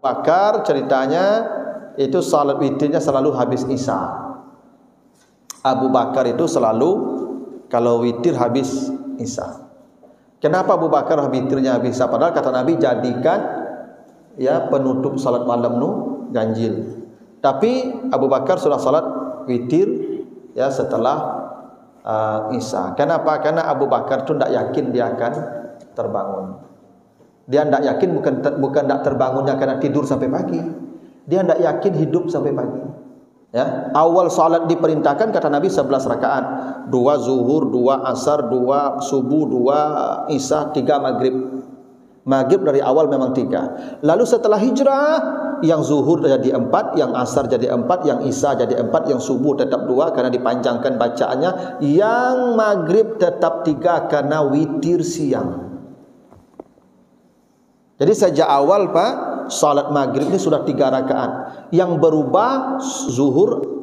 Bakar ceritanya itu salat witirnya selalu habis Isya. Abu Bakar itu selalu kalau witir habis Isya. Kenapa Abu Bakar witirnya habis Isya? Padahal kata Nabi, jadikan ya penutup salat malam nu ganjil. Tapi Abu Bakar sudah salat witir ya setelah Isya. Kenapa? Karena Abu Bakar itu tidak yakin dia akan terbangun. Dia tidak yakin bukan tidak terbangunnya karena tidur sampai pagi. Dia tidak yakin hidup sampai pagi. Ya, awal salat diperintahkan kata Nabi 11 rakaat. 2 zuhur, 2 asar, 2 subuh, 2 isya, 3 maghrib. Maghrib dari awal memang 3. Lalu setelah hijrah, yang zuhur jadi 4, yang asar jadi 4, yang isya jadi 4, yang subuh tetap 2 karena dipanjangkan bacaannya, yang maghrib tetap 3 karena witir siang. Jadi sejak awal Pak, salat maghrib ini sudah 3 rakaat. Yang berubah zuhur.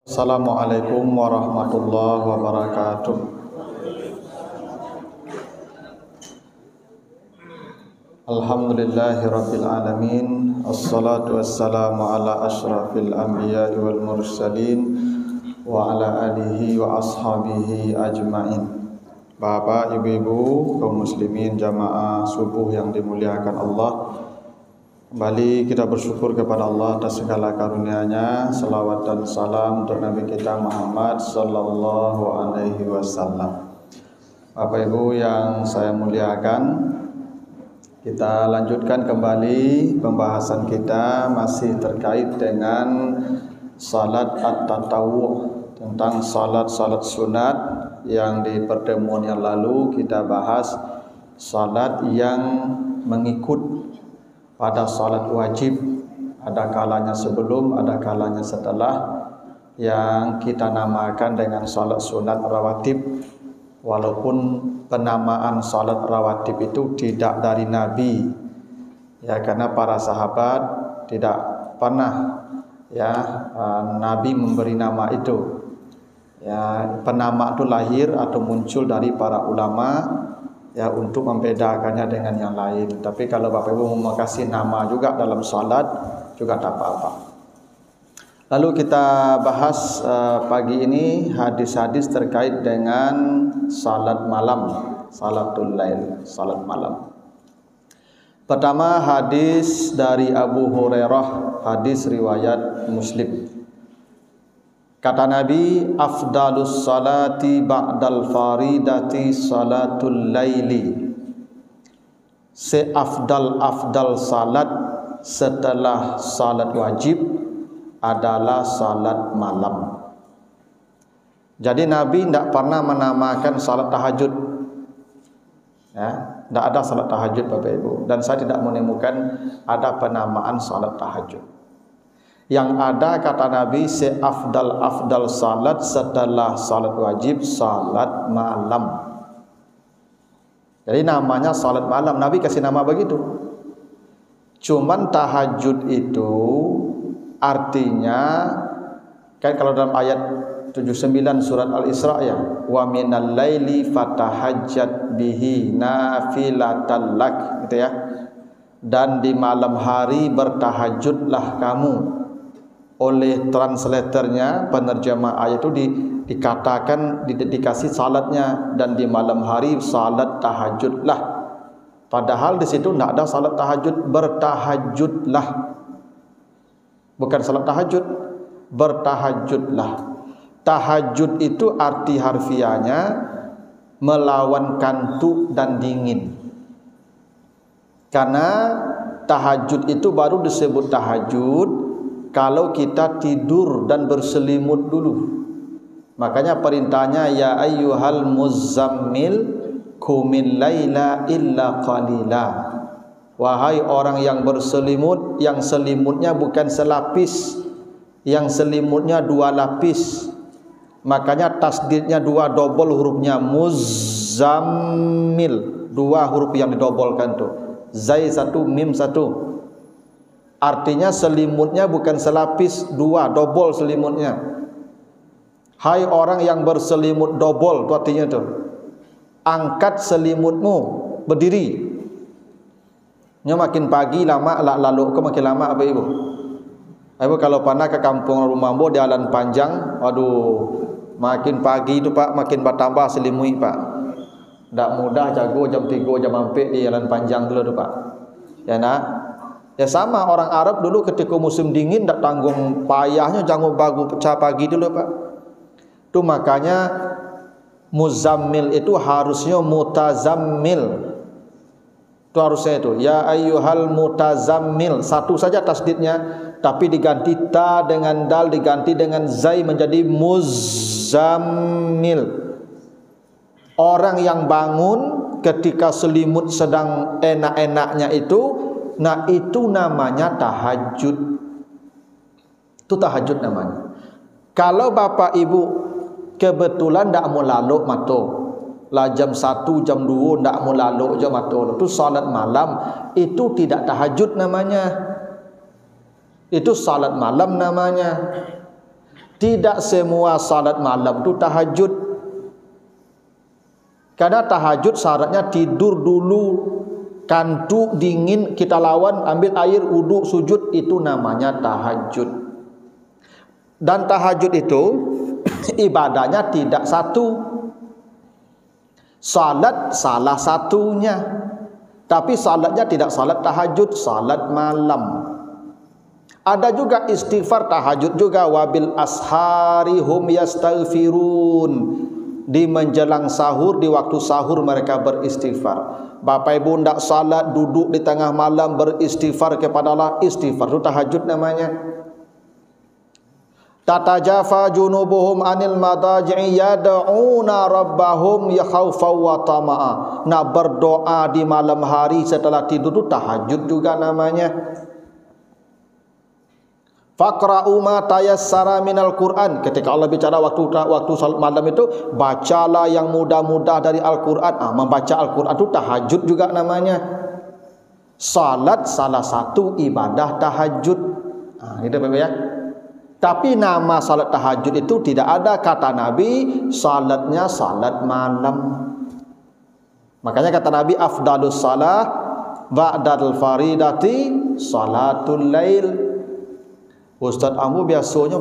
Assalamualaikum warahmatullahi wabarakatuh. Alhamdulillahirabbil alamin. Assalatu wassalamu ala asyrafil anbiya'i wal mursalin wa ala alihi wa ashabihi ajmain. Bapak, ibu-ibu, kaum muslimin jamaah subuh yang dimuliakan Allah, kembali kita bersyukur kepada Allah atas segala karunia-Nya. Salawat dan salam untuk Nabi kita Muhammad sallallahu alaihi wasallam. Bapak Ibu yang saya muliakan, kita lanjutkan kembali pembahasan kita masih terkait dengan salat at-tatawwu', tentang salat-salat sunat yang di pertemuan yang lalu kita bahas salat yang mengikut pada salat wajib, ada kalanya sebelum, ada kalanya setelah, yang kita namakan dengan salat sunat rawatib. Walaupun penamaan salat rawatib itu tidak dari Nabi, ya, karena para sahabat tidak pernah ya Nabi memberi nama itu. Ya, penama itu lahir atau muncul dari para ulama ya untuk membedakannya dengan yang lain. Tapi kalau Bapak Ibu mau kasih nama juga dalam salat juga tak apa-apa. Lalu kita bahas pagi ini hadis-hadis terkait dengan salat malam, salatul lail, salat malam. Pertama hadis dari Abu Hurairah, hadis riwayat Muslim. Kata Nabi, afdalus salati ba'dal faridati salatul laili. Seafdal salat setelah salat wajib adalah salat malam. Jadi Nabi tidak pernah menamakan salat tahajud. Ya, tidak ada salat tahajud Bapak Ibu, dan saya tidak menemukan ada penamaan salat tahajud. Yang ada kata Nabi, seafdal salat setelah salat wajib salat malam. Jadi namanya salat malam, Nabi kasih nama begitu. Cuman tahajud itu artinya kan kalau dalam ayat 79 surat Al-Isra ya, wa minal laili fatahajjat bihi nafilatan lak, gitu ya. Dan di malam hari bertahajudlah kamu. Oleh translatornya, penerjemah ayat itu dikatakan dikasih salatnya, dan di malam hari salat tahajudlah. Padahal di situ tidak ada salat tahajud, bertahajudlah. Bukan salat tahajud, bertahajudlah. Tahajud itu arti harfiahnya melawan kantuk dan dingin. Karena tahajud itu baru disebut tahajud kalau kita tidur dan berselimut dulu. Makanya perintahnya ya ayyuhal muzammil qumil laila illa qalila. Wahai orang yang berselimut, yang selimutnya bukan selapis, yang selimutnya 2 lapis. Makanya tasdidnya 2 double hurufnya, muzammil, 2 huruf yang didobolkan tuh, zai 1 mim 1. Artinya selimutnya bukan selapis, dua, double selimutnya. Hai orang yang berselimut double, itu artinya tuh. Angkat selimutmu, berdiri. Nya makin pagi lama, lalu ke makin lama apa ibu? Ibu kalau pernah ke kampung rumah di jalan panjang, aduh, makin pagi itu Pak, makin bertambah selimut Pak. Tak mudah jago jam 3 jam 4 di jalan panjang dulu tu Pak. Ya nak? Ya sama orang Arab dulu ketika musim dingin tak tanggung payahnya jangan bagu pecah pagi dulu Pak. Tu makanya muzammil itu harusnya mutazammil. Itu harusnya itu. Ya ayyuhal mutazammil. Satu saja tasdidnya. Tapi diganti ta dengan dal, diganti dengan zai menjadi muzammil. Orang yang bangun ketika selimut sedang enak-enaknya itu, nah itu namanya tahajud. Itu tahajud namanya. Kalau bapak ibu kebetulan tak mau lalu mato, lah jam 1 jam 2 tak mau lalu je mato, itu salat malam, itu tidak tahajud namanya. Itu salat malam namanya. Tidak semua salat malam itu tahajud. Karena tahajud syaratnya tidur dulu, kantuk dingin kita lawan, ambil air wudu sujud, itu namanya tahajud. Dan tahajud itu ibadahnya tidak satu. Salat salah satunya, tapi salatnya tidak salat tahajud, salat malam. Ada juga istighfar tahajud juga, wabil ashari hum yastaghfirun. Di menjelang sahur, di waktu sahur mereka beristighfar. Bapak ibu hendak salat duduk di tengah malam beristighfar kepada Allah, istighfar itu tahajud namanya. Tatajafa junubuhum anil madaji'i yad'una rabbahum yakhawfa wa tama'a. Nak berdoa di malam hari setelah tidur itu tahajud juga namanya. Faqra'u ma tayassara minal Qur'an. Ketika Allah bicara waktu salat malam itu, bacalah yang mudah-mudah dari Al-Qur'an. Membaca Al-Qur'an itu tahajud juga namanya. Salat salah satu ibadah tahajud. Itu Bapak ya. Tapi nama salat tahajud itu tidak ada kata Nabi salatnya salat malam. Makanya kata Nabi afdalus salah ba'dal faridati salatul lail. Ustaz Ambu biasanya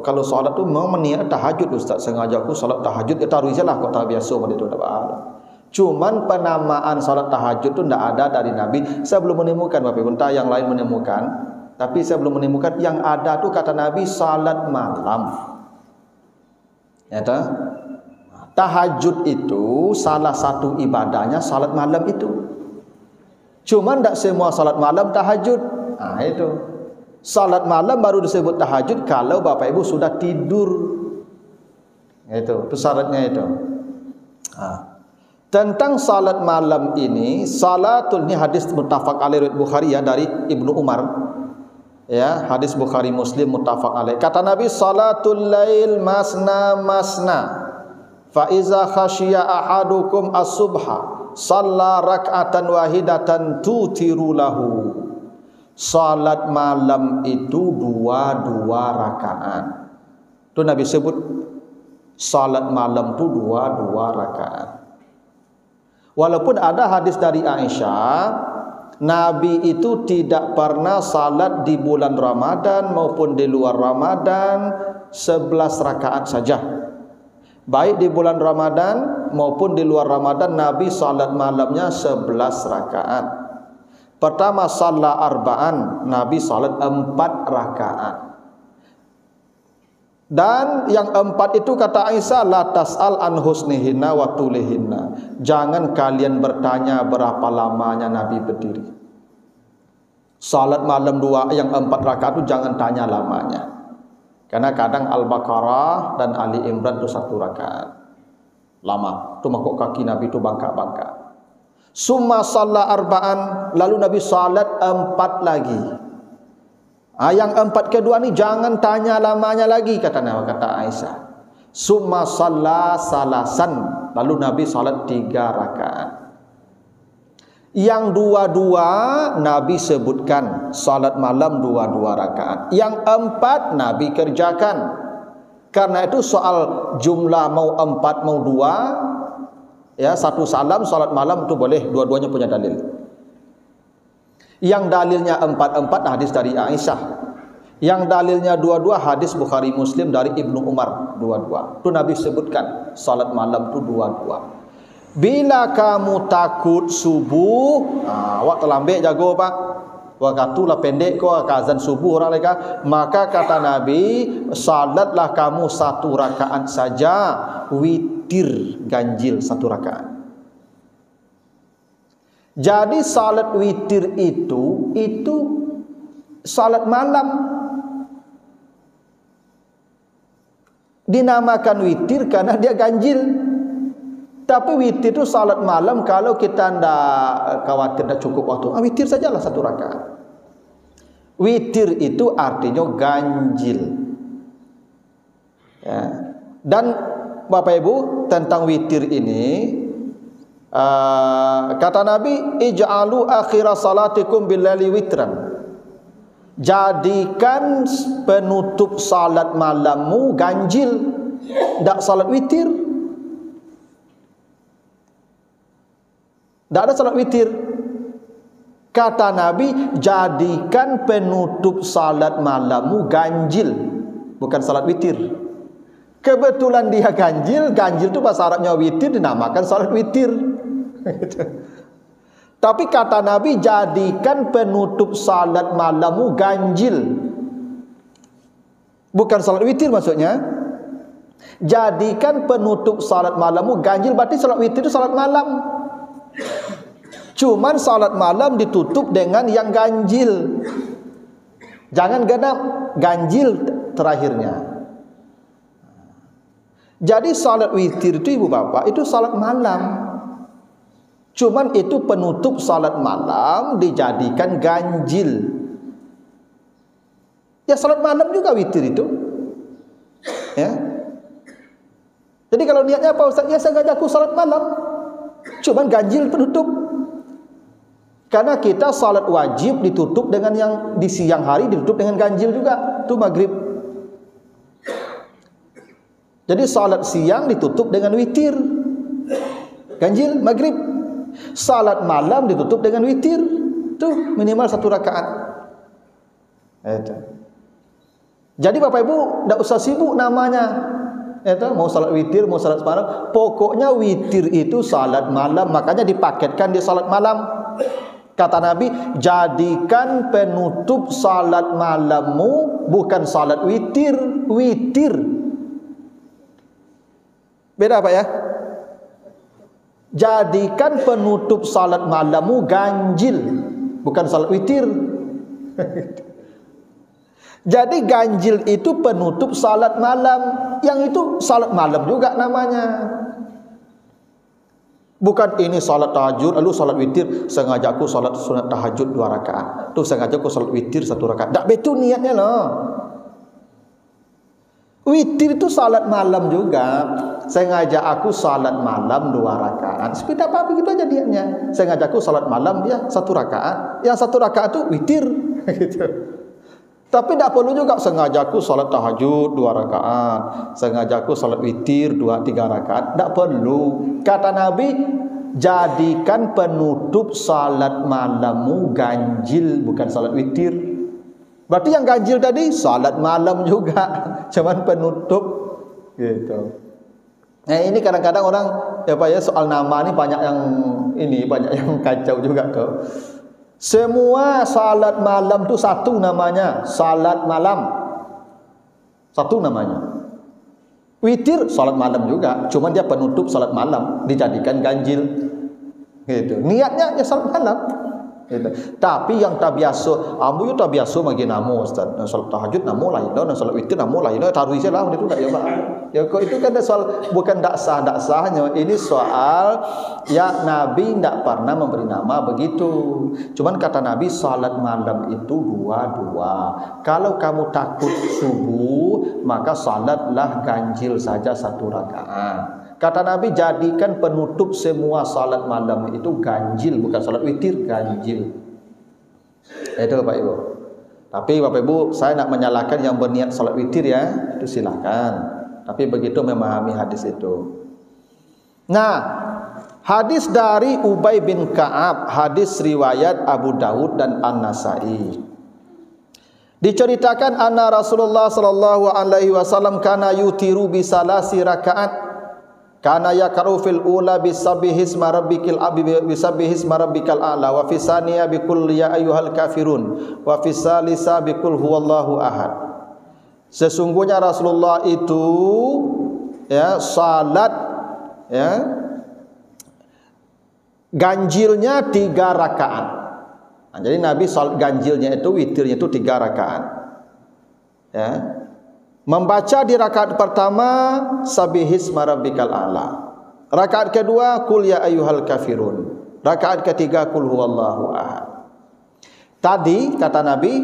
kalau solat tu memang niat tahajud Ustaz, sengaja aku solat tahajud kita ruisalah kok tak biasa pada itu tak ada. Cuman penamaan solat tahajud tu tidak ada dari Nabi. Saya belum menemukan Bapak Ibu, entah yang lain menemukan, tapi saya belum menemukan. Yang ada tu kata Nabi salat malam. Ya tak? Tahajud itu salah satu ibadahnya salat malam itu. Cuman tidak semua salat malam tahajud. Itu. Salat malam baru disebut tahajud kalau Bapak Ibu sudah tidur. Itu syaratnya itu. Tentang salat malam ini, salatul, ini hadis muttafaq alaih riwayat Bukhari ya, dari Ibnu Umar. Ya, hadis Bukhari Muslim muttafaq alaih. Kata Nabi, salatul lail masna masna. Fa iza khasyiya ahadukum as-subha, shalla rak'atan wahidatan tutiru lahu. Salat malam itu dua rakaat. Itu Nabi sebut salat malam itu dua rakaat. Walaupun ada hadis dari Aisyah, Nabi itu tidak pernah salat di bulan Ramadan maupun di luar Ramadan 11 rakaat saja. Baik di bulan Ramadan maupun di luar Ramadan Nabi salat malamnya 11 rakaat. Pertama salat arba'an, Nabi salat 4 rakaat. Dan yang 4 itu kata Aisyah, la tas'al an husnihinna wa tulihinna. Jangan kalian bertanya berapa lamanya Nabi berdiri. Salat malam 2 yang 4 rakaat itu jangan tanya lamanya. Karena kadang Al-Baqarah dan Ali Imran itu 1 rakaat. Lama. Itu makuk kaki Nabi itu bangkak-bangkak. Summa shalla arba'an, lalu Nabi salat 4 lagi. Yang 4 kedua ni jangan tanya lamanya lagi kata Aisyah. Summa shalla salasan, lalu Nabi salat 3 rakaat. Yang dua-dua Nabi sebutkan salat malam 2 rakaat. Yang 4 Nabi kerjakan. Karena itu soal jumlah mau 4 mau 2, ya, 1 salam salat malam itu boleh, dua-duanya punya dalil. Yang dalilnya 4 hadis dari Aisyah. Yang dalilnya 2 hadis Bukhari Muslim dari Ibnu Umar 2. Itu Nabi sebutkan salat malam itu 2. Bila kamu takut subuh, awak terlambat jago pak. Waktu lah pendek ko azan subuh orang mereka. Maka kata Nabi, salatlah kamu 1 rakaat saja, witir ganjil 1 rakaat. Jadi salat witir itu salat malam. Dinamakan witir karena dia ganjil. Tapi witir itu salat malam kalau kita tidak khawatir tidak cukup waktu. Witir sajalah 1 rakaat. Witir itu artinya ganjil. Ya. Dan Bapak Ibu tentang witir ini, kata Nabi, ij'alu akhira salatikum billaili witran. Jadikan penutup salat malammu ganjil, tidak salat witir. Tidak ada salat witir. Kata Nabi, jadikan penutup salat malammu ganjil, bukan salat witir. Kebetulan dia ganjil itu bahasa Arabnya witir, dinamakan salat witir. Tapi kata Nabi, jadikan penutup salat malammu ganjil, bukan salat witir maksudnya. Jadikan penutup salat malammu ganjil, berarti salat witir itu salat malam. Cuman salat malam ditutup dengan yang ganjil. Jangan genap, ganjil terakhirnya. Jadi salat witir itu ibu bapak, itu salat malam. Cuman itu penutup salat malam dijadikan ganjil. Ya salat malam juga witir itu. Ya. Jadi kalau niatnya apa Ustaz? Ya sengaja aku salat malam. Cuman ganjil penutup. Karena kita salat wajib ditutup dengan yang di siang hari ditutup dengan ganjil juga. Itu maghrib. Jadi salat siang ditutup dengan witir, ganjil maghrib. Salat malam ditutup dengan witir, itu minimal 1 rakaat. Jadi Bapak Ibu tidak usah sibuk namanya. Mau salat witir, mau salat malam, pokoknya witir itu salat malam, makanya dipaketkan di salat malam. Kata Nabi, jadikan penutup salat malammu bukan salat witir, witir. Beda apa ya? Jadikan penutup salat malammu ganjil, bukan salat witir. Jadi ganjil itu penutup salat malam. Yang itu salat malam juga namanya. Bukan ini salat tahajud, lalu salat witir, sengaja aku salat sunat tahajud 2 rakaat. Tuh sengaja aku salat witir 1 rakaat. Tak betul niatnya loh. Witir itu salat malam juga. Sengaja aku salat malam 2 rakaat. Sepeda apa begitu aja niatnya. Sengaja aku salat malam ya 1 rakaat. Yang 1 rakaat itu witir gitu. Tapi tidak perlu juga sengaja aku salat tahajud 2 rakaat, sengaja aku salat witir 2-3 rakaat. Tidak perlu. Kata Nabi, jadikan penutup salat malammu ganjil, bukan salat witir. Berarti yang ganjil tadi salat malam juga, cuman penutup gitu. Nah ini kadang-kadang orang soal nama ini banyak yang kacau juga tuh. Semua salat malam itu satu namanya, salat malam. Satu namanya. Witir salat malam juga, cuma dia penutup salat malam, dijadikan ganjil. Gitu. Niatnya ya salat malam. Gitu. Tapi yang tak biasa, ambu tak biasa bagi namo Ustaz. Salat tahajud namo lain dah, salat witir namo lain dah. Taruh saja lah itu tak ya Pak. Ya kok itu kan soal bukan tak sahnya. Ini soal ya Nabi tidak pernah memberi nama begitu. Cuman kata Nabi salat malam itu 2. Kalau kamu takut subuh, maka salatlah ganjil saja 1 rakaat. Kata Nabi, jadikan penutup semua salat malam itu ganjil, bukan salat witir, ganjil. Itu Bapak Ibu. Tapi Bapak Ibu, saya nak menyalahkan yang berniat salat witir ya, itu silakan. Tapi begitu memahami hadis itu. Nah, hadis dari Ubay bin Ka'ab, hadis riwayat Abu Dawud dan An-Nasai. Diceritakan anna Rasulullah sallallahu alaihi wasallam kana yutiru bi salasi rakaat. Kana yaqra'u fil ula bisabbihi isma rabbikal a'la wa fi saniya bi qul ya ayyuhal kafirun wa fi salisa bi qul huwallahu ahad. Sesungguhnya Rasulullah itu ya salat ya ganjilnya 3 rakaat. Nah, jadi Nabi salat ganjilnya itu witirnya itu 3 rakaat. Ya. Membaca di rakaat pertama Sabbihisma rabbikal a'la. Rakaat kedua Qul ya ayyuhal kafirun. Rakaat ketiga Qul huwallahu ahad. Tadi kata Nabi,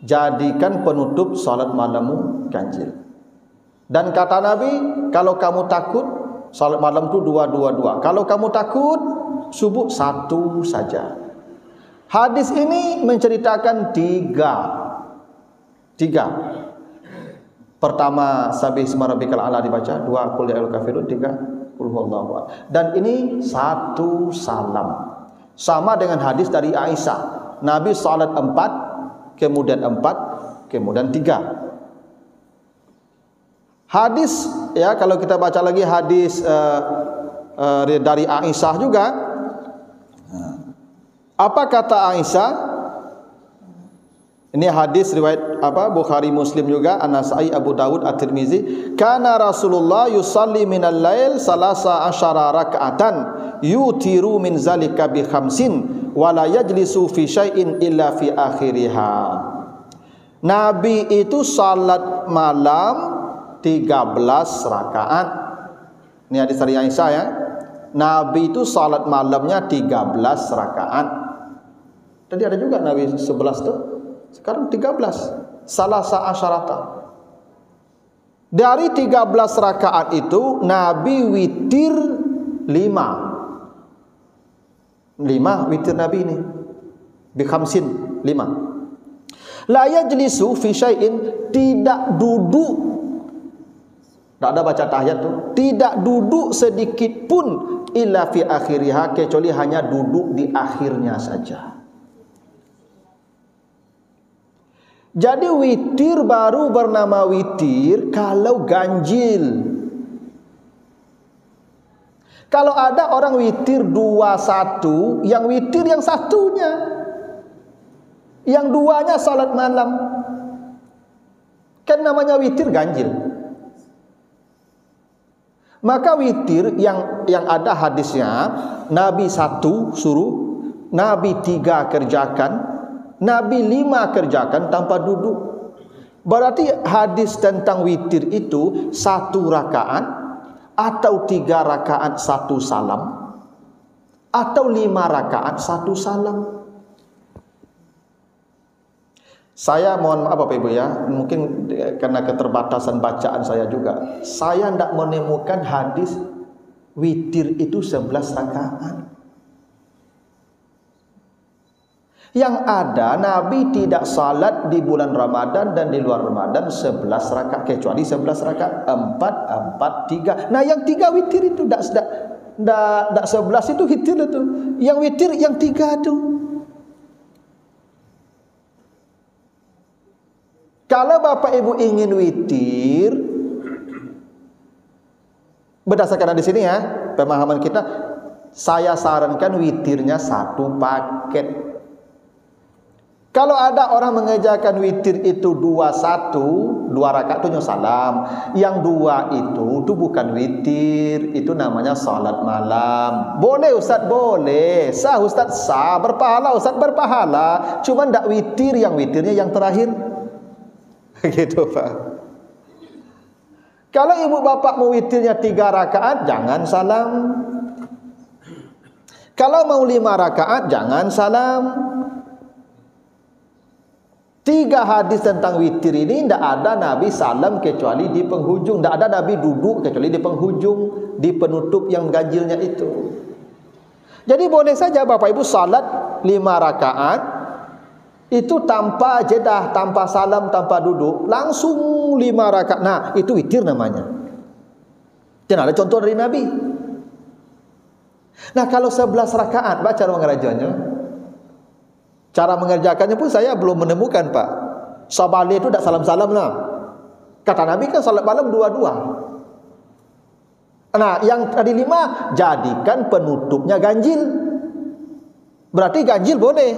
jadikan penutup salat malammu ganjil. Dan kata Nabi, kalau kamu takut salat malam itu 2. Kalau kamu takut subuh 1 saja. Hadis ini menceritakan 3. Pertama Sabbihisma rabbikal a'la dibaca, 2 Qul ya ayyuhal kafirun, 3 Qul huwallahu ahad. Dan ini 1 salam. Sama dengan hadis dari Aisyah. Nabi salat 4, kemudian 4, kemudian 3. Hadis ya, kalau kita baca lagi hadis dari Aisyah juga. Apa kata Aisyah? Ini hadis riwayat Bukhari Muslim juga, An-Nasai, Abu Dawud, At-Tirmizi. Kana Rasulullah yusalli minal lail 13 raka'atan yutiru min zalika bi 5 wa la yajlisu fi syai'in illa fi akhiriha. Nabi itu salat malam 13 rakaat. Ini hadis dari Aisyah ya. Nabi itu salat malamnya 13 rakaat. Tadi ada juga Nabi 11 tuh. Sekarang 13. Salasa asyarata. Dari 13 rakaat itu Nabi witir 5 witir Nabi ini. Bi 5. La yajlisu fi syai'in, tidak duduk. Tak ada baca tahiyat tu. Tidak duduk sedikit pun illa fi akhiriha, kecuali hanya duduk di akhirnya saja. Jadi witir baru bernama witir kalau ganjil. Kalau ada orang witir 2-1, yang witir yang satunya, yang 2-nya salat malam, kan namanya witir ganjil. Maka witir yang ada hadisnya, Nabi 1 suruh, Nabi 3 kerjakan, Nabi 5 kerjakan tanpa duduk. Berarti hadis tentang witir itu 1 rakaat atau 3 rakaat 1 salam atau 5 rakaat 1 salam. Saya mohon maaf Bapak Ibu ya, mungkin karena keterbatasan bacaan saya juga, saya tidak menemukan hadis witir itu 11 rakaat. Yang ada Nabi tidak salat di bulan Ramadan dan di luar Ramadan 11 rakaat, kecuali 11 rakaat 4, 4, 3. Nah yang 3 witir itu tidak 11 itu witir itu. Yang witir yang 3 itu. Kalau Bapak Ibu ingin witir, berdasarkan di sini ya, pemahaman kita, saya sarankan witirnya 1 paket. Kalau ada orang mengerjakan witir itu 2-1, 2 rakaat itu salam. Yang 2 itu bukan witir, itu namanya salat malam. Boleh Ustaz, boleh. Sah Ustaz, sah. Berpahala Ustaz, berpahala. Cuma tidak witir, yang witirnya yang terakhir. Gitu Pak. Kalau ibu bapak mau witirnya 3 rakaat, jangan salam. Kalau mau 5 rakaat, jangan salam. 3 hadis tentang witir ini tidak ada Nabi salam kecuali di penghujung, tidak ada Nabi duduk kecuali di penghujung, di penutup yang ganjilnya itu. Jadi boleh saja Bapak Ibu salat 5 rakaat itu tanpa jedah, tanpa salam, tanpa duduk, langsung 5 rakaat. Nah, itu witir namanya. Dan ada contoh dari Nabi. Nah, kalau 11 rakaat, baca cara mengerjakannya. Cara mengerjakannya pun saya belum menemukan, Pak. Sabali itu tak salam-salam lah. Kata Nabi kan salat malam 2-2. Nah, yang tadi 5 jadikan penutupnya ganjil. Berarti ganjil boleh.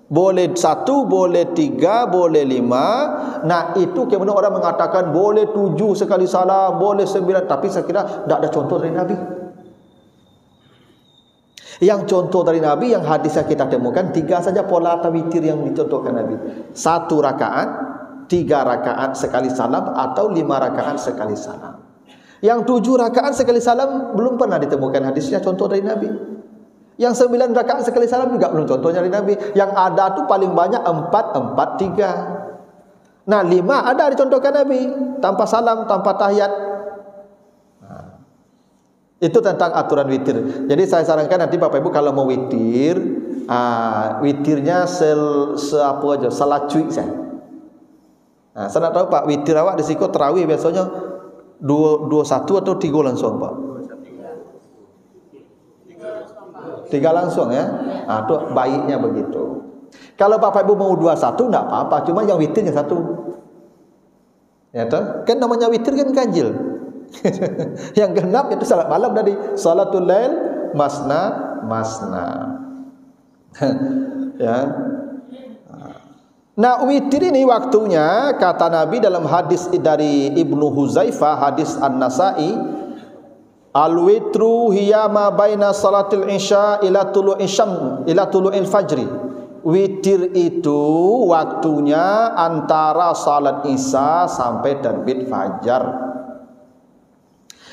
Boleh 1, boleh 3, boleh 5. Nah, itu kemudian orang mengatakan boleh 7 sekali salam, boleh 9. Tapi saya kira tidak ada contoh dari Nabi. Yang contoh dari Nabi, yang hadis yang kita temukan 3 saja pola atau witir yang dicontohkan Nabi. 1 rakaat, 3 rakaat sekali salam, atau 5 rakaat sekali salam. Yang 7 rakaat sekali salam belum pernah ditemukan hadisnya contoh dari Nabi. Yang 9 rakaat sekali salam juga belum contohnya dari Nabi. Yang ada tu paling banyak 4, 4, 3. Nah, 5 ada dicontohkan Nabi, tanpa salam, tanpa tahiyat. Itu tentang aturan witir. Jadi saya sarankan nanti Bapak Ibu kalau mau witir, witirnya apa aja, salat cuy saya. Nah, saya nak tahu Pak, witir awak di siku tarawih biasanya 21 atau 3 langsung, Pak? 3 langsung ya. Nah, itu baiknya begitu. Kalau Bapak Ibu mau 21 enggak apa-apa, cuma yang witirnya 1. Ya toh? Kan namanya witir kan ganjil. Yang genap itu salat malam tadi, salatul lail masna ya. Nah, witir ini waktunya kata Nabi dalam hadis dari Ibnu Huzaifah, hadis An-Nasa'i, al-witru hiya ma baina salatil isya ila tulu'il fajri. Witir itu waktunya antara salat isya sampai terbit fajar.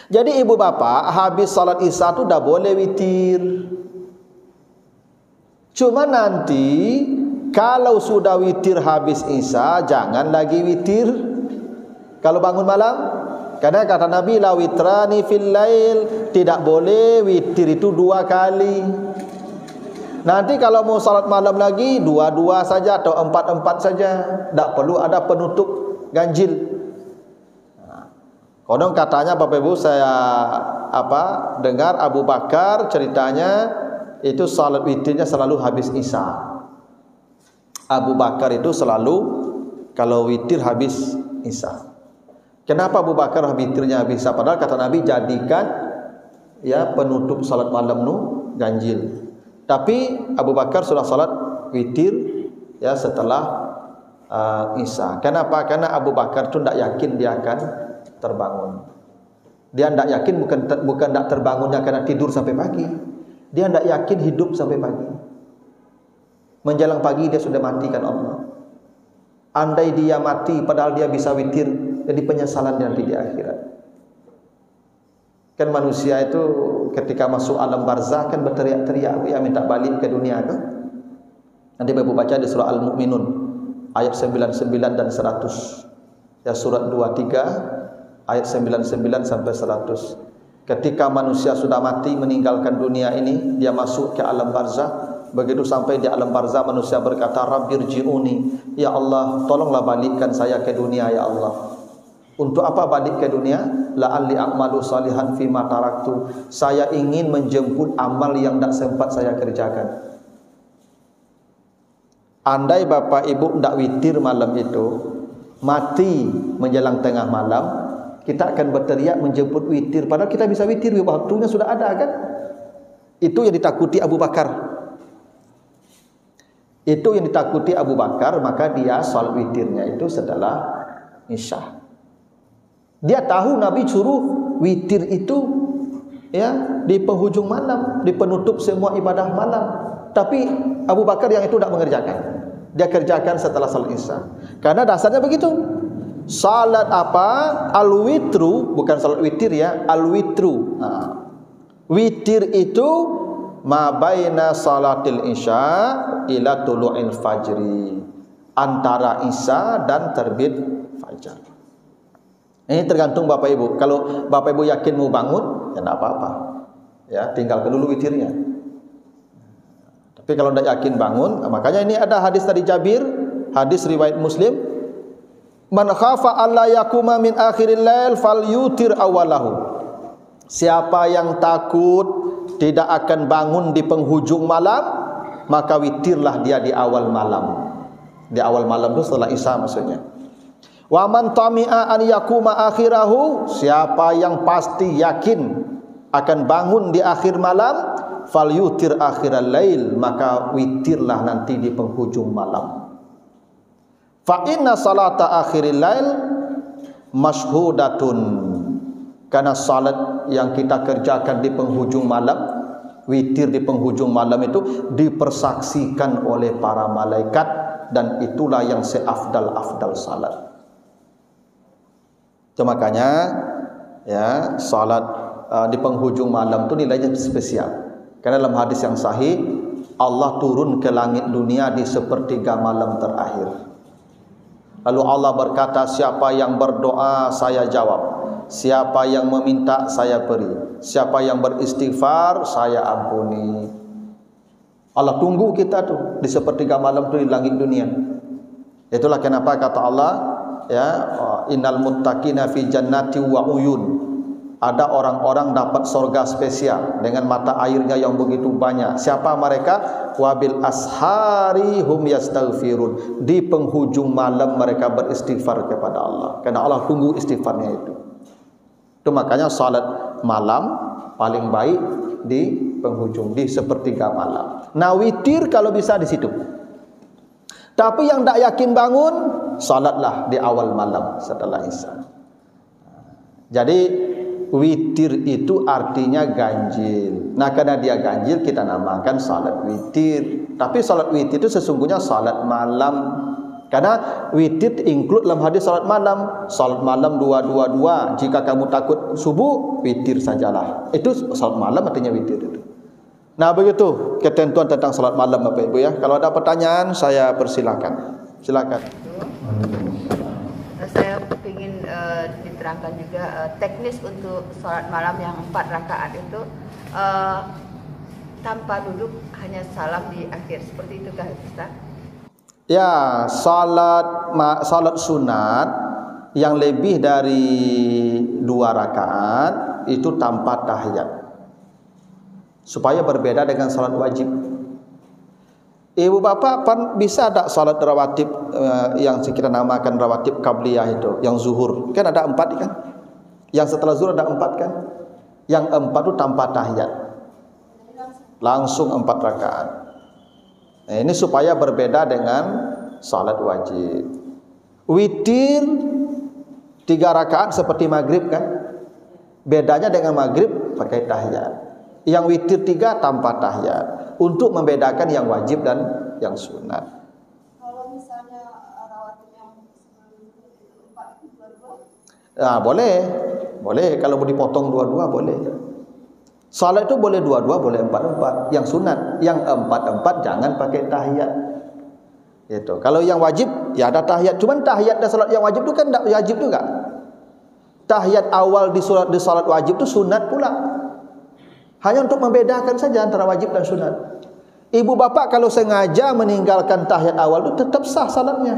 Jadi ibu bapak habis salat isya itu dah boleh witir. Cuma nanti kalau sudah witir habis isya, jangan lagi witir kalau bangun malam. Karena kata Nabi, la witrani fil lail, tidak boleh witir itu 2 kali. Nanti kalau mau salat malam lagi 2-2 saja atau 4-4 saja, tidak perlu ada penutup ganjil. Kodong katanya Bapak Ibu saya dengar Abu Bakar ceritanya itu salat witirnya selalu habis isya. Abu Bakar itu selalu kalau witir habis isya. Kenapa Abu Bakar witirnya habis isya? Padahal kata Nabi jadikan ya penutup salat malam nu ganjil. Tapi Abu Bakar sudah salat witir ya setelah isya. Kenapa? Karena Abu Bakar itu tidak yakin dia akan terbangun. Dia tidak yakin bukan tidak terbangunnya karena tidur sampai pagi. Dia tidak yakin hidup sampai pagi. Menjelang pagi dia sudah matikan Allah. Andai dia mati padahal dia bisa witir, jadi penyesalan nanti di akhirat. Kan manusia itu ketika masuk alam barzah kan berteriak-teriak ya minta balik ke dunia kan. Nanti Bapak baca di surah Al-Mu'minun ayat 99 dan 100. Ya surat 23 ayat 99 sampai 100. Ketika manusia sudah mati meninggalkan dunia ini, dia masuk ke alam barzah. Begitu sampai di alam barzah manusia berkata, Rabbirji'uni, ya Allah, tolonglah balikkan saya ke dunia ya Allah. Untuk apa balik ke dunia? La'alli a'malu salihan fima taraktu. Saya ingin menjemput amal yang tak sempat saya kerjakan. Andai Bapak Ibu tidak witir malam itu, mati menjelang tengah malam, kita akan berteriak menjemput witir. Padahal kita bisa witir, waktunya sudah ada kan? Itu yang ditakuti Abu Bakar. Itu yang ditakuti Abu Bakar, maka dia salat witirnya itu setelah isya. Dia tahu Nabi suruh witir itu ya di penghujung malam, di penutup semua ibadah malam. Tapi Abu Bakar yang itu tidak mengerjakan. Dia kerjakan setelah salat isya. Karena dasarnya begitu. Salat apa? Al-witru, bukan salat witir ya, al-witru. Witir itu ma baina salatil isya ila tulu'il fajri. antara isya dan terbit fajar. Ini tergantung Bapak Ibu. Kalau Bapak Ibu yakin mau bangun, ya tidak apa-apa. Ya, tinggalkan dulu witirnya. Tapi kalau tidak yakin bangun, makanya ini ada hadis dari Jabir, hadis riwayat Muslim. Man khafa alla yakuma min akhiril lail falyutir awalahu. Siapa yang takut tidak akan bangun di penghujung malam, maka witirlah dia di awal malam. Di awal malam itu setelah isya maksudnya. Wa man tami'a an yakuma akhirahu, siapa yang pasti yakin akan bangun di akhir malam, falyutir akhiral lail, maka witirlah nanti di penghujung malam. Fa inna salata akhiril lail mashhudatun, karena salat yang kita kerjakan di penghujung malam, witir di penghujung malam itu dipersaksikan oleh para malaikat, dan itulah yang seafdal-afdal salat. Itu makanya ya salat di penghujung malam itu nilainya spesial. Karena dalam hadis yang sahih, Allah turun ke langit dunia di sepertiga malam terakhir. Lalu Allah berkata, siapa yang berdoa saya jawab, siapa yang meminta saya beri, siapa yang beristighfar saya ampuni. Allah tunggu kita tuh di sepertiga malam tuh di langit dunia. Itulah kenapa kata Allah, ya, innal muttaqina fi jannati wa uyun. Ada orang-orang dapat surga spesial dengan mata airnya yang begitu banyak. Siapa mereka? Wabil ashari hum yastaghfirun. Di penghujung malam mereka beristighfar kepada Allah. Karena Allah tunggu istighfarnya itu. Itu makanya salat malam paling baik di penghujung, di sepertiga malam. Nah, witir kalau bisa di situ. Tapi yang tak yakin bangun, salatlah di awal malam setelah isya. Jadi witir itu artinya ganjil. Nah, karena dia ganjil kita namakan salat witir. Tapi salat witir itu sesungguhnya salat malam. Karena witir include dalam hadis salat malam. Salat malam 222. Jika kamu takut subuh, witir sajalah. Itu salat malam artinya witir itu. Nah, begitu ketentuan tentang salat malam Bapak Ibu ya. Kalau ada pertanyaan saya persilakan. Silakan. Saya ingin diterangkan juga teknis untuk salat malam yang 4 rakaat itu tanpa duduk, hanya salam di akhir. Seperti itu kah Ustaz? Ya, salat sunat yang lebih dari 2 rakaat itu tanpa tahiyat. Supaya berbeda dengan salat wajib. Ibu bapak bisa tak salat rawatib yang kita namakan rawatib qabliyah itu, yang zuhur kan ada 4 kan, yang setelah zuhur ada 4 kan, yang 4 itu tanpa tahiyat, langsung 4 rakaat. Nah, ini supaya berbeda dengan salat wajib. Witir 3 rakaat seperti maghrib kan, bedanya dengan maghrib pakai tahiyat. Yang witir 3 tanpa tahiyat, untuk membedakan yang wajib dan yang sunat. Kalau misalnya rawatib yang sebelum itu 4 itu 2-2? Nah, boleh. Kalau mau dipotong 2-2 boleh. Salat itu boleh 2-2, boleh 4-4. Yang sunat, yang 4-4 jangan pakai tahiyat. Itu. Kalau yang wajib ya ada tahiyat. Cuman tahiyat dan salat yang wajib itu kan tidak wajib juga. Tahiyat awal di salat wajib itu sunat pula. Hanya untuk membedakan saja antara wajib dan sunat. Ibu bapak kalau sengaja meninggalkan tahiyat awal itu tetap sah salatnya.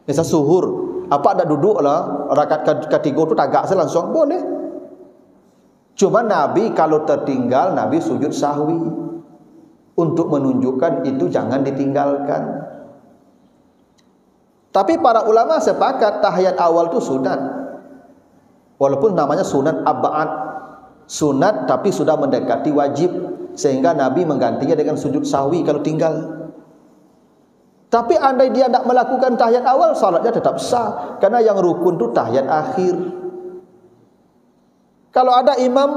Misal suhur, apa ada duduk lah, rakaat ketiga itu tagak saya langsung boleh. Cuma Nabi kalau tertinggal, Nabi sujud sahwi. Untuk menunjukkan itu jangan ditinggalkan. Tapi para ulama sepakat tahiyat awal itu sunat. Walaupun namanya sunat ab'ad. Sunat tapi sudah mendekati wajib, sehingga Nabi menggantinya dengan sujud sahwi kalau tinggal. Tapi andai dia tidak melakukan tahiyat awal, salatnya tetap sah, karena yang rukun itu tahiyat akhir. Kalau ada imam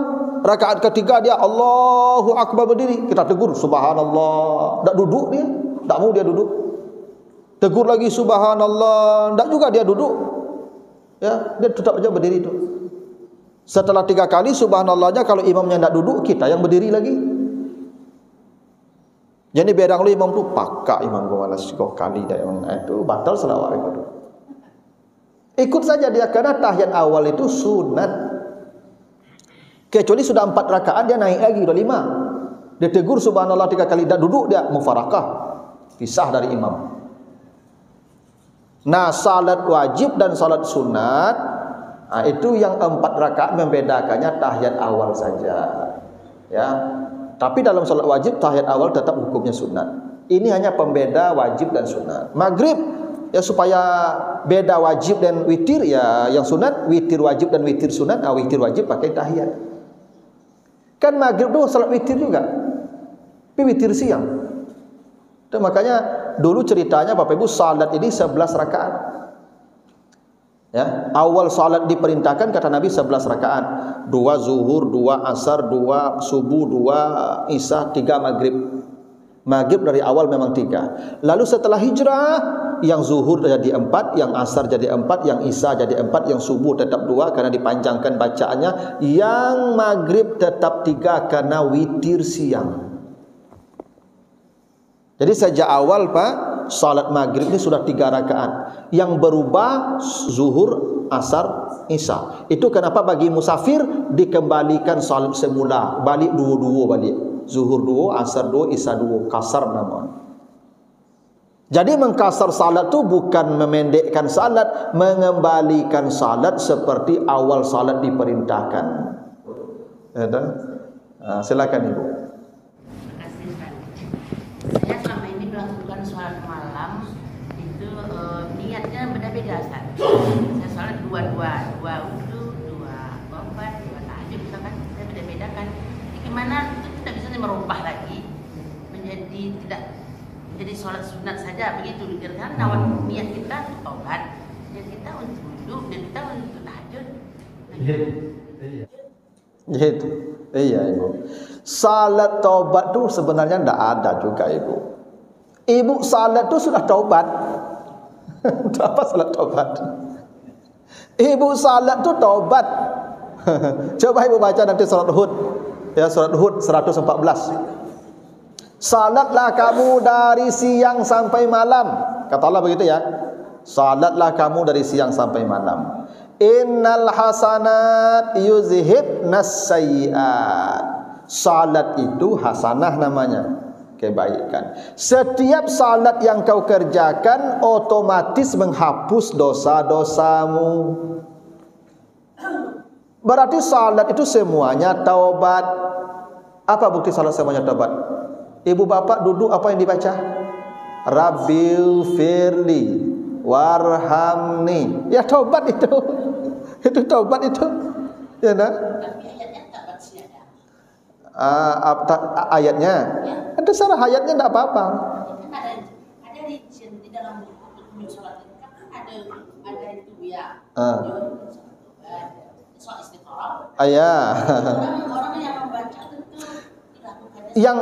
rakaat ketiga dia Allahu Akbar berdiri, kita tegur subhanallah, tidak duduk dia, tidak mau dia duduk. Tegur lagi subhanallah, tidak juga dia duduk. Ya, dia tetap saja berdiri itu. Setelah 3 kali subhanallahnya, kalau imamnya tidak duduk, kita yang berdiri lagi. Jadi berang lu imam tu pakak imam gua malas 3 kali dah imam itu batal selawat itu. Ikut saja dia karena tahiyat awal itu sunat. Kecuali sudah 4 rakaat dia naik lagi udah 5. Dia tegur subhanallah 3 kali dah duduk dia mufarakah. Pisah dari imam. Nah, salat wajib dan salat sunat itu yang 4 rakaat membedakannya tahiyat awal saja. Ya. Tapi dalam salat wajib tahiyat awal tetap hukumnya sunat. Ini hanya pembeda wajib dan sunat. Maghrib ya supaya beda wajib dan witir ya yang sunat, witir wajib dan witir sunat. Witir wajib pakai tahiyat. Kan maghrib itu salat witir juga. Tapi witir siang. Dan makanya dulu ceritanya Bapak Ibu salat ini 11 rakaat. Ya, awal salat diperintahkan kata Nabi 11 rakaat. 2 zuhur, 2 asar, 2 subuh, 2 isya, 3 maghrib. Maghrib dari awal memang 3. Lalu setelah hijrah, yang zuhur jadi 4, yang asar jadi 4, yang isya jadi 4, yang subuh tetap 2 karena dipanjangkan bacaannya, yang maghrib tetap 3 karena witir siang. Jadi sejak awal Pak, salat maghrib ini sudah 3 rakaat. Yang berubah zuhur, asar, isya. Itu kenapa bagi musafir dikembalikan salat semula, balik dua-dua balik. Zuhur 2, asar 2, isya 2, kasar nama. Jadi mengkasar salat itu bukan memendekkan salat, mengembalikan salat seperti awal salat diperintahkan. Silakan Ibu. Saya selama ini melakukan sholat malam itu niatnya beda-beda Ustaz. Saya sholat dua wudu, 2 korban, 2 tahajud misalkan, saya beda-beda kan. Gimana itu tidak bisa merubah lagi menjadi tidak menjadi sholat sunat saja begitu. Karena niat kita untuk taubat, niat kita untuk wudu, niat kita untuk tahajud. Gitu. Iya Ibu. Salat taubat tu sebenarnya tidak ada juga Ibu. Ibu salat tu sudah taubat. Apa salat taubat? Ibu salat tu taubat. Coba Ibu baca nanti surat Hud. Ya, surat Hud 114. Salatlah kamu dari siang sampai malam. Kata Allah begitu ya. Salatlah kamu dari siang sampai malam. Innal hasanat yuzhibnas sayyiat. Salat itu hasanah namanya, kebaikan. Setiap salat yang kau kerjakan otomatis menghapus dosa-dosamu. Berarti salat itu semuanya taubat. Apa bukti salat semuanya taubat? Ibu bapak duduk apa yang dibaca? Rabbil firli warhamni. Ya taubat itu. Itu taubat itu. Ya nah. Ayatnya. Ada salah ayatnya tidak apa-apa. Ada di dalam buku sholat itu kan ada itu ya. Soal istiqoroh. Orang yang membaca tentu dilakukannya. Yang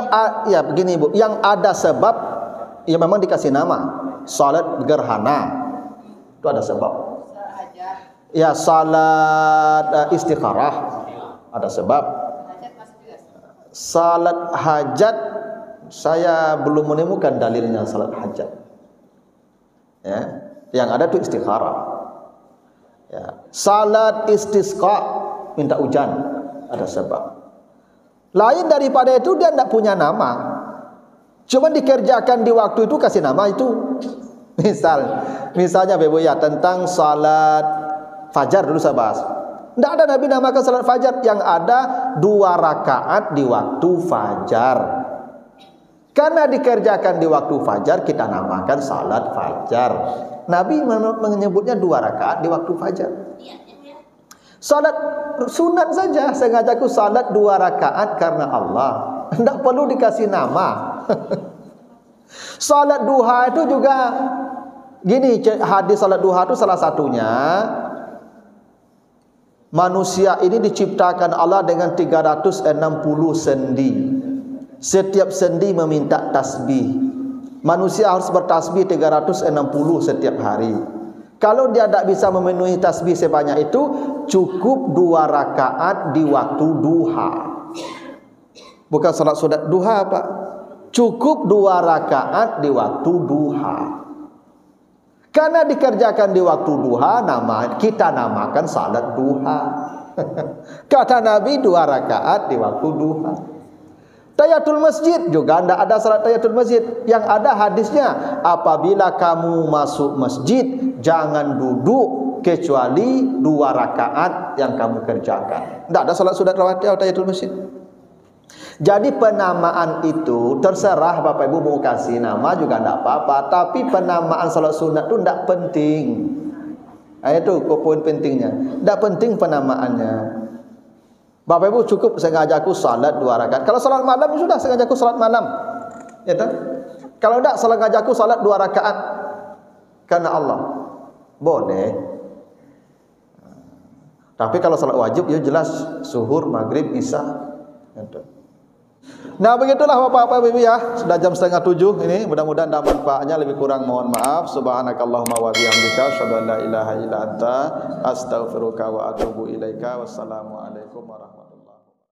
ya begini Bu, yang ada sebab ya memang dikasih nama salat gerhana. Itu ada sebab. Ya salat istikharah ada sebab. Salat hajat saya belum menemukan dalilnya salat hajat. Ya, yang ada itu istikharah. Ya, salat istisqa minta hujan ada sebab. Lain daripada itu dia tidak punya nama. Cuma dikerjakan di waktu itu kasih nama itu. Misalnya Ibu ya tentang salat fajar dulu saya bahas. Tidak ada Nabi namakan salat fajar. Yang ada 2 rakaat di waktu fajar. Karena dikerjakan di waktu fajar kita namakan salat fajar. Nabi menyebutnya 2 rakaat di waktu fajar. Salat sunat saja. Sengajaku salat 2 rakaat karena Allah. Tidak perlu dikasih nama. Salat duha itu juga gini, hadis salat duha itu salah satunya. Manusia ini diciptakan Allah dengan 360 sendi. Setiap sendi meminta tasbih. Manusia harus bertasbih 360 setiap hari. Kalau dia tidak bisa memenuhi tasbih sebanyak itu, cukup 2 rakaat di waktu duha. Bukan salat sunat duha Pak. cukup 2 rakaat di waktu duha. Karena dikerjakan di waktu duha, kita namakan salat duha. Kata Nabi 2 rakaat di waktu duha. Tahiyatul masjid juga tidak ada salat tahiyatul masjid. Yang ada hadisnya, apabila kamu masuk masjid, jangan duduk kecuali 2 rakaat yang kamu kerjakan. Tidak ada salat sunat rawatib tahiyatul masjid. Jadi penamaan itu terserah Bapak Ibu mau kasih nama juga tidak apa-apa, tapi penamaan salat sunat itu tidak penting. Itu poin pentingnya. Tidak penting penamaannya. Bapak Ibu cukup sengajaku salat 2 rakaat. Kalau salat malam sudah sengajaku salat malam. Ya tak? Kalau tidak sengajaku salat 2 rakaat karena Allah. Boleh. Tapi kalau salat wajib ya jelas zuhur, maghrib, isya. Ya tak? Nah begitulah Bapak-bapak Ibu ya, sudah jam 6:30 ini, mudah-mudahan ada manfaatnya, lebih kurang mohon maaf. Subhanakallahumma wa bihamdika asyhadu an la ilaha illa anta astaghfiruka wa atubu ilaika. Wassalamualaikum warahmatullahi wabarakatuh.